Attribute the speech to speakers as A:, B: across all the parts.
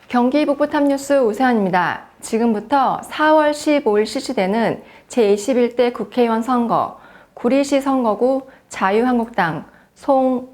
A: 경기 북부 탑뉴스 오세환입니다. 지금부터 4월 15일 실시되는 제21대 국회의원 선거, 구리시 선거구 자유한국당 송재욱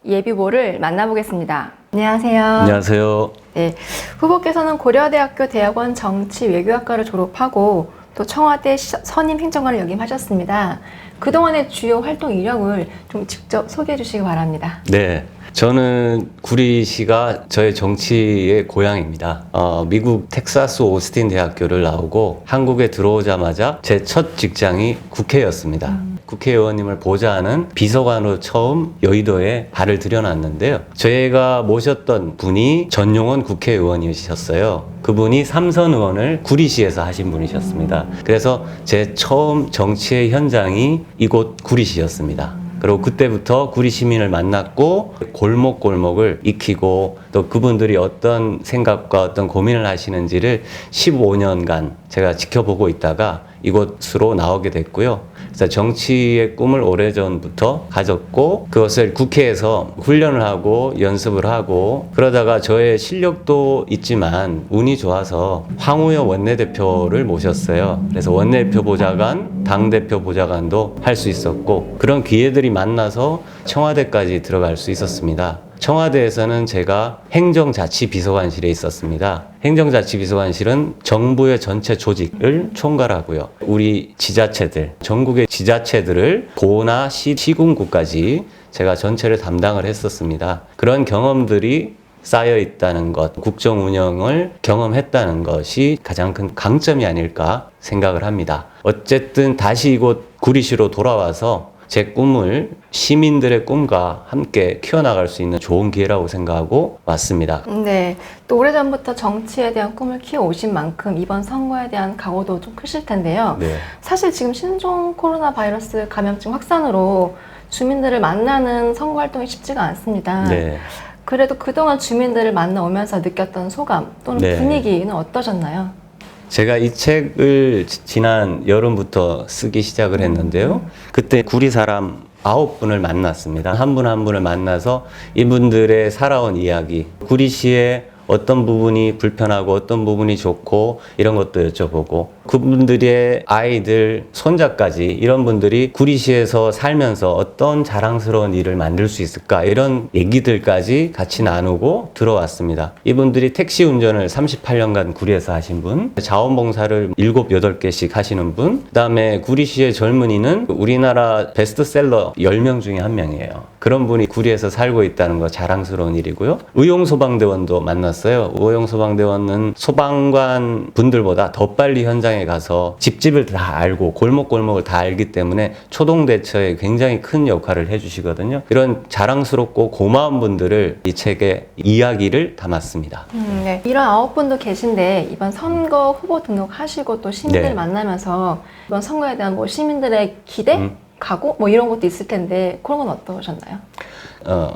A: 예비후보를 만나보겠습니다. 안녕하세요.
B: 안녕하세요.
A: 네, 후보께서는 고려대학교 대학원 정치외교학과를 졸업하고 또 청와대 선임 행정관을 역임하셨습니다. 그동안의 주요 활동 이력을 좀 직접 소개해 주시기 바랍니다.
B: 네. 저는 구리시가 저의 정치의 고향입니다. 미국 텍사스 오스틴 대학교를 나오고 한국에 들어오자마자 제 첫 직장이 국회였습니다. 국회의원님을 보좌하는 비서관으로 처음 여의도에 발을 들여놨는데요. 제가 모셨던 분이 전용원 국회의원이셨어요. 그분이 삼선 의원을 구리시에서 하신 분이셨습니다. 그래서 제 처음 정치의 현장이 이곳 구리시였습니다. 그리고 그때부터 구리 시민을 만났고 골목골목을 익히고 또 그분들이 어떤 생각과 어떤 고민을 하시는지를 15년간 제가 지켜보고 있다가 이곳으로 나오게 됐고요. 그래서 정치의 꿈을 오래전부터 가졌고 그것을 국회에서 훈련을 하고 연습을 하고 그러다가 저의 실력도 있지만 운이 좋아서 황우여 원내대표를 모셨어요. 그래서 원내대표 보좌관, 당대표 보좌관도 할 수 있었고 그런 기회들이 만나서 청와대까지 들어갈 수 있었습니다. 청와대에서는 제가 행정자치비서관실에 있었습니다. 행정자치비서관실은 정부의 전체 조직을 총괄하고요. 우리 지자체들, 전국의 지자체들을 도나 시군구까지 제가 전체를 담당을 했었습니다. 그런 경험들이 쌓여 있다는 것, 국정 운영을 경험했다는 것이 가장 큰 강점이 아닐까 생각을 합니다. 어쨌든 다시 이곳 구리시로 돌아와서 제 꿈을 시민들의 꿈과 함께 키워나갈 수 있는 좋은 기회라고 생각하고 왔습니다.
A: 네, 또 오래전부터 정치에 대한 꿈을 키워오신 만큼 이번 선거에 대한 각오도 좀 크실 텐데요.
B: 네.
A: 사실 지금 신종 코로나 바이러스 감염증 확산으로 주민들을 만나는 선거 활동이 쉽지가 않습니다.
B: 네.
A: 그래도 그동안 주민들을 만나오면서 느꼈던 소감 또는
B: 네.
A: 분위기는 어떠셨나요?
B: 제가 이 책을 지난 여름부터 쓰기 시작을 했는데요. 그때 구리 사람 9분을 만났습니다. 한 분 한 분을 만나서 이분들의 살아온 이야기, 구리시의 어떤 부분이 불편하고 어떤 부분이 좋고 이런 것도 여쭤보고 그분들의 아이들, 손자까지 이런 분들이 구리시에서 살면서 어떤 자랑스러운 일을 만들 수 있을까 이런 얘기들까지 같이 나누고 들어왔습니다. 이분들이 택시 운전을 38년간 구리에서 하신 분, 자원봉사를 7, 8개씩 하시는 분, 그 다음에 구리시의 젊은이는 우리나라 베스트셀러 10명 중에 한 명이에요. 그런 분이 구리에서 살고 있다는 거 자랑스러운 일이고요. 의용소방대원도 만났어요. 의용소방대원은 소방관 분들보다 더 빨리 현장에 가서 집집을 다 알고 골목골목을 다 알기 때문에 초동대처에 굉장히 큰 역할을 해주시거든요. 이런 자랑스럽고 고마운 분들을 이 책에 이야기를 담았습니다.
A: 네. 이런 9분도 계신데 이번 선거 후보 등록하시고 또 시민들
B: 네.
A: 만나면서 이번 선거에 대한 뭐 시민들의 기대? 각오? 뭐 이런 것도 있을 텐데 그런 건 어떠셨나요?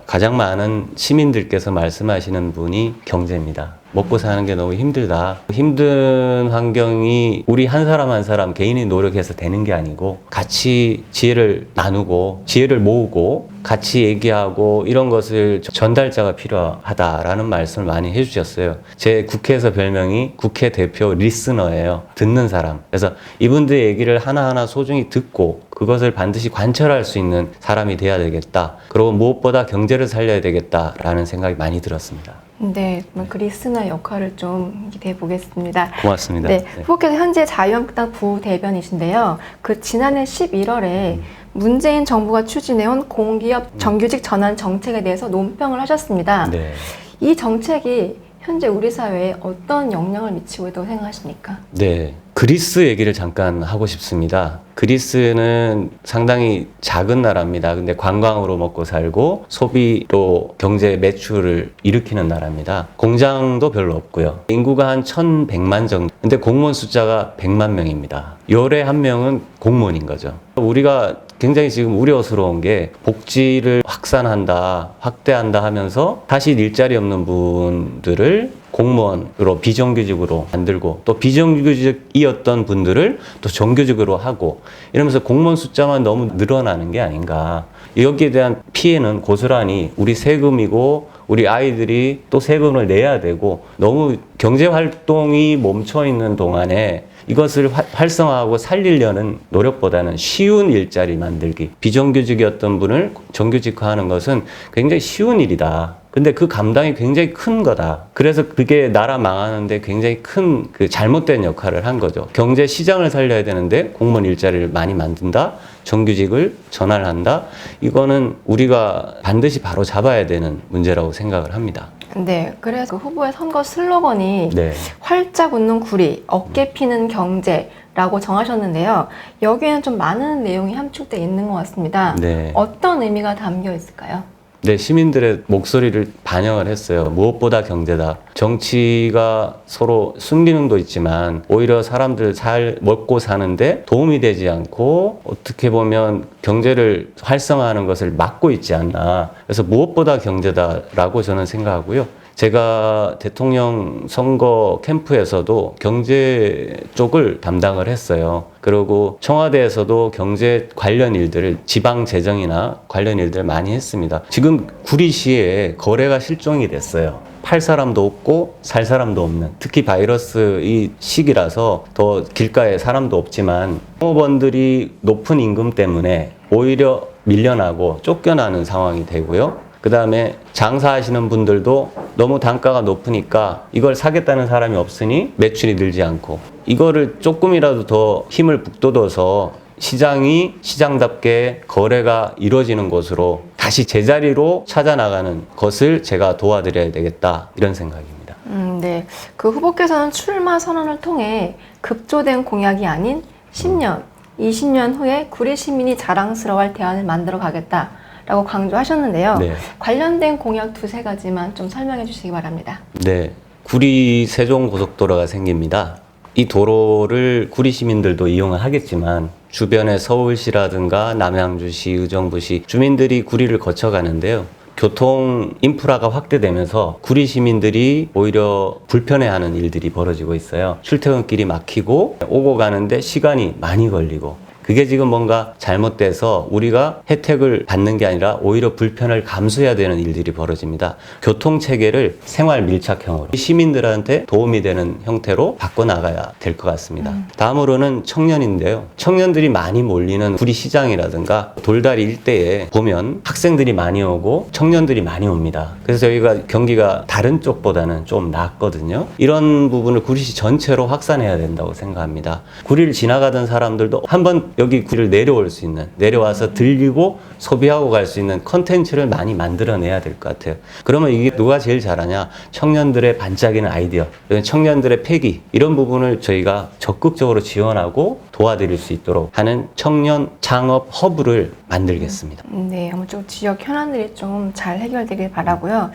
B: 가장 많은 시민들께서 말씀하시는 분이 경제입니다. 먹고 사는 게 너무 힘들다. 힘든 환경이 우리 한 사람 한 사람 개인이 노력해서 되는 게 아니고 같이 지혜를 나누고 지혜를 모으고 같이 얘기하고 이런 것을 전달자가 필요하다라는 말씀을 많이 해주셨어요. 제 국회에서 별명이 국회 대표 리스너예요. 듣는 사람. 그래서 이분들의 얘기를 하나하나 소중히 듣고 그것을 반드시 관철할 수 있는 사람이 돼야 되겠다. 그리고 무엇보다 경제를 살려야 되겠다라는 생각이 많이 들었습니다.
A: 네, 그 리스너 역할을 좀 기대해 보겠습니다.
B: 고맙습니다.
A: 네, 후보께서 현재 자유한국당 부대변이신데요. 그 지난해 11월에 문재인 정부가 추진해온 공기업 정규직 전환 정책에 대해서 논평을 하셨습니다.
B: 네.
A: 이 정책이 현재 우리 사회에 어떤 영향을 미치고 있다고 생각하십니까?
B: 네. 그리스 얘기를 잠깐 하고 싶습니다. 그리스는 상당히 작은 나라입니다. 근데 관광으로 먹고 살고 소비로 경제 매출을 일으키는 나라입니다. 공장도 별로 없고요. 인구가 한 1,100만 정도. 근데 공무원 숫자가 100만 명입니다. 열에 한 명은 공무원인 거죠. 우리가 굉장히 지금 우려스러운 게 복지를 확산한다, 확대한다 하면서 사실 일자리 없는 분들을 공무원으로 비정규직으로 만들고 또 비정규직이었던 분들을 또 정규직으로 하고 이러면서 공무원 숫자만 너무 늘어나는 게 아닌가. 여기에 대한 피해는 고스란히 우리 세금이고 우리 아이들이 또 세금을 내야 되고 너무 경제 활동이 멈춰 있는 동안에 이것을 활성화하고 살리려는 노력보다는 쉬운 일자리 만들기, 비정규직이었던 분을 정규직화하는 것은 굉장히 쉬운 일이다. 근데 그 감당이 굉장히 큰 거다. 그래서 그게 나라 망하는데 굉장히 큰 그 잘못된 역할을 한 거죠. 경제 시장을 살려야 되는데 공무원 일자리를 많이 만든다. 정규직을 전환한다. 이거는 우리가 반드시 바로 잡아야 되는 문제라고 생각을 합니다.
A: 네, 그래서 그 후보의 선거 슬로건이
B: 네.
A: 활짝 웃는 구리, 어깨 피는 경제라고 정하셨는데요. 여기에는 좀 많은 내용이 함축되어 있는 것 같습니다.
B: 네.
A: 어떤 의미가 담겨 있을까요?
B: 네, 시민들의 목소리를 반영을 했어요. 무엇보다 경제다. 정치가 서로 순기능도 있지만 오히려 사람들 잘 먹고 사는데 도움이 되지 않고 어떻게 보면 경제를 활성화하는 것을 막고 있지 않나. 그래서 무엇보다 경제다라고 저는 생각하고요. 제가 대통령 선거 캠프에서도 경제 쪽을 담당을 했어요. 그리고 청와대에서도 경제 관련 일들을 지방 재정이나 관련 일들을 많이 했습니다. 지금 구리시에 거래가 실종이 됐어요. 팔 사람도 없고 살 사람도 없는, 특히 바이러스 이 시기라서 더 길가에 사람도 없지만 공무원들이 높은 임금 때문에 오히려 밀려나고 쫓겨나는 상황이 되고요. 그 다음에 장사하시는 분들도 너무 단가가 높으니까 이걸 사겠다는 사람이 없으니 매출이 늘지 않고, 이거를 조금이라도 더 힘을 북돋워서 시장이 시장답게 거래가 이루어지는 곳으로 다시 제자리로 찾아나가는 것을 제가 도와드려야 되겠다, 이런 생각입니다.
A: 네. 그 후보께서는 출마 선언을 통해 급조된 공약이 아닌 10년, 20년 후에 구리 시민이 자랑스러워할 대안을 만들어 가겠다 라고 강조하셨는데요.
B: 네.
A: 관련된 공약 두세 가지만 좀 설명해 주시기 바랍니다.
B: 네. 구리 세종 고속도로가 생깁니다. 이 도로를 구리 시민들도 이용을 하겠지만 주변의 서울시라든가 남양주시, 의정부시 주민들이 구리를 거쳐가는데요. 교통 인프라가 확대되면서 구리 시민들이 오히려 불편해하는 일들이 벌어지고 있어요. 출퇴근길이 막히고 오고 가는데 시간이 많이 걸리고, 그게 지금 뭔가 잘못돼서 우리가 혜택을 받는 게 아니라 오히려 불편을 감수해야 되는 일들이 벌어집니다. 교통체계를 생활 밀착형으로 시민들한테 도움이 되는 형태로 바꿔나가야 될 것 같습니다. 다음으로는 청년인데요. 청년들이 많이 몰리는 구리시장이라든가 돌다리 일대에 보면 학생들이 많이 오고 청년들이 많이 옵니다. 그래서 저희가 경기가 다른 쪽보다는 좀 낫거든요. 이런 부분을 구리시 전체로 확산해야 된다고 생각합니다. 구리를 지나가던 사람들도 한번 여기 구리를 내려올 수 있는, 내려와서 들리고 소비하고 갈 수 있는 컨텐츠를 많이 만들어내야 될 것 같아요. 그러면 이게 누가 제일 잘하냐? 청년들의 반짝이는 아이디어, 청년들의 패기, 이런 부분을 저희가 적극적으로 지원하고 도와드릴 수 있도록 하는 청년 창업 허브를 만들겠습니다.
A: 네, 아무쪼록 지역 현안들이 좀 잘 해결되길 바라고요.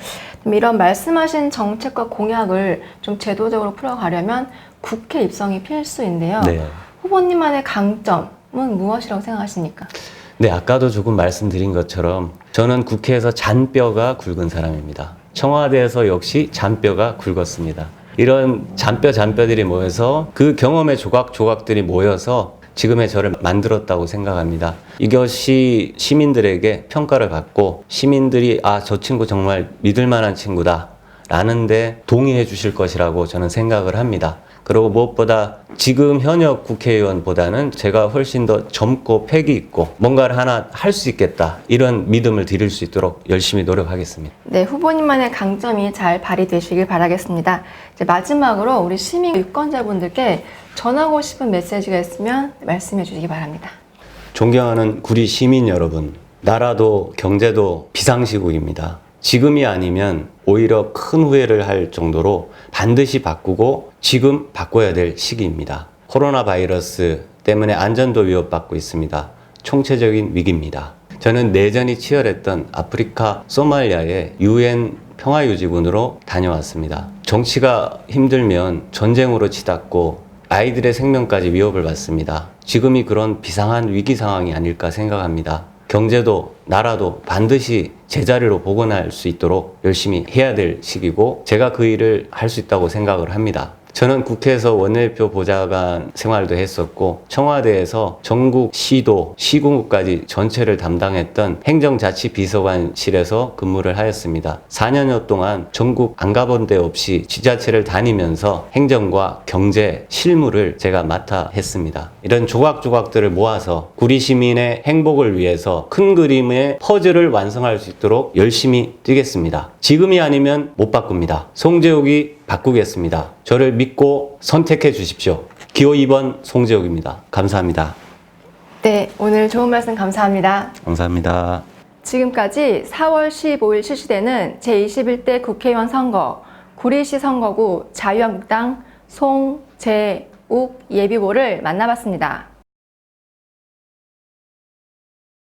A: 이런 말씀하신 정책과 공약을 좀 제도적으로 풀어가려면 국회 입성이 필수인데요.
B: 네.
A: 후보님만의 강점은 무엇이라고 생각하십니까?
B: 네, 아까도 조금 말씀드린 것처럼 저는 국회에서 잔뼈가 굵은 사람입니다. 청와대에서 역시 잔뼈가 굵었습니다. 이런 잔뼈들이 모여서 그 경험의 조각들이 모여서 지금의 저를 만들었다고 생각합니다. 이것이 시민들에게 평가를 받고 시민들이 저 친구 정말 믿을 만한 친구다 라는데 동의해 주실 것이라고 저는 생각을 합니다. 그리고 무엇보다 지금 현역 국회의원보다는 제가 훨씬 더 젊고 패기 있고 뭔가를 하나 할 수 있겠다, 이런 믿음을 드릴 수 있도록 열심히 노력하겠습니다.
A: 네, 후보님만의 강점이 잘 발휘되시길 바라겠습니다. 이제 마지막으로 우리 시민 유권자분들께 전하고 싶은 메시지가 있으면 말씀해 주시기 바랍니다.
B: 존경하는 구리 시민 여러분, 나라도 경제도 비상시국입니다. 지금이 아니면 오히려 큰 후회를 할 정도로 반드시 바꾸고 지금 바꿔야 될 시기입니다. 코로나 바이러스 때문에 안전도 위협받고 있습니다. 총체적인 위기입니다. 저는 내전이 치열했던 아프리카 소말리아의 UN 평화유지군으로 다녀왔습니다. 정치가 힘들면 전쟁으로 치닫고 아이들의 생명까지 위협을 받습니다. 지금이 그런 비상한 위기 상황이 아닐까 생각합니다. 경제도 나라도 반드시 제자리로 복원할 수 있도록 열심히 해야 될 시기고 제가 그 일을 할 수 있다고 생각을 합니다. 저는 국회에서 원내대표 보좌관 생활도 했었고 청와대에서 전국 시도, 시군구까지 전체를 담당했던 행정자치비서관실에서 근무를 하였습니다. 4년여 동안 전국 안 가본 데 없이 지자체를 다니면서 행정과 경제, 실무를 제가 맡아 했습니다. 이런 조각조각들을 모아서 구리 시민의 행복을 위해서 큰 그림의 퍼즐을 완성할 수 있도록 열심히 뛰겠습니다. 지금이 아니면 못 바꿉니다. 송재욱이 바꾸겠습니다. 저를 믿고 선택해 주십시오. 기호 2번 송재욱입니다. 감사합니다.
A: 네, 오늘 좋은 말씀 감사합니다.
B: 감사합니다.
A: 지금까지 4월 15일 실시되는 제21대 국회의원 선거, 구리시 선거구 자유한국당 송재욱 예비후보를 만나봤습니다.